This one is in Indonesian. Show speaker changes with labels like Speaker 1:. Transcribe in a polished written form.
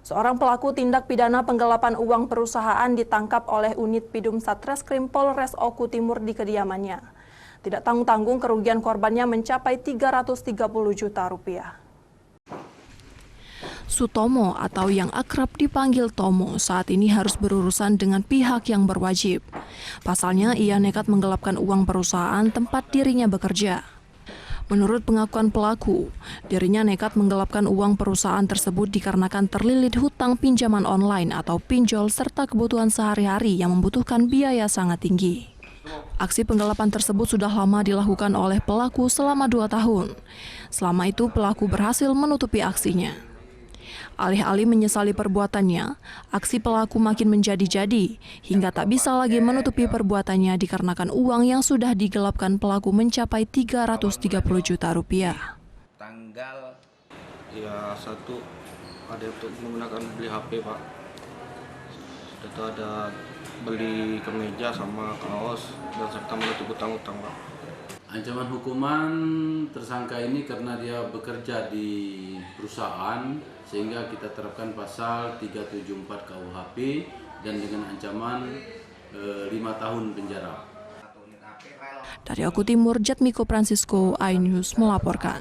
Speaker 1: Seorang pelaku tindak pidana penggelapan uang perusahaan ditangkap oleh unit Pidum Satreskrim Polres Oku Timur di kediamannya. Tidak tanggung-tanggung kerugian korbannya mencapai 330 juta rupiah. Sutomo atau yang akrab dipanggil Tomo saat ini harus berurusan dengan pihak yang berwajib. Pasalnya ia nekat menggelapkan uang perusahaan tempat dirinya bekerja. Menurut pengakuan pelaku, dirinya nekat menggelapkan uang perusahaan tersebut dikarenakan terlilit hutang pinjaman online atau pinjol serta kebutuhan sehari-hari yang membutuhkan biaya sangat tinggi. Aksi penggelapan tersebut sudah lama dilakukan oleh pelaku selama 2 tahun. Selama itu pelaku berhasil menutupi aksinya. Alih-alih menyesali perbuatannya, aksi pelaku makin menjadi-jadi hingga tak bisa lagi menutupi perbuatannya dikarenakan uang yang sudah digelapkan pelaku mencapai 330 juta rupiah.
Speaker 2: Tanggal ya 1 ada untuk menggunakan beli HP, Pak. Itu ada beli kemeja sama kaos dan serta menutup utang-utang, Pak.
Speaker 3: Ancaman hukuman tersangka ini karena dia bekerja di perusahaan sehingga kita terapkan pasal 374 KUHP dan dengan ancaman 5 tahun penjara.
Speaker 1: Dari Oku Timur, Jatmiko Francisco, iNews melaporkan.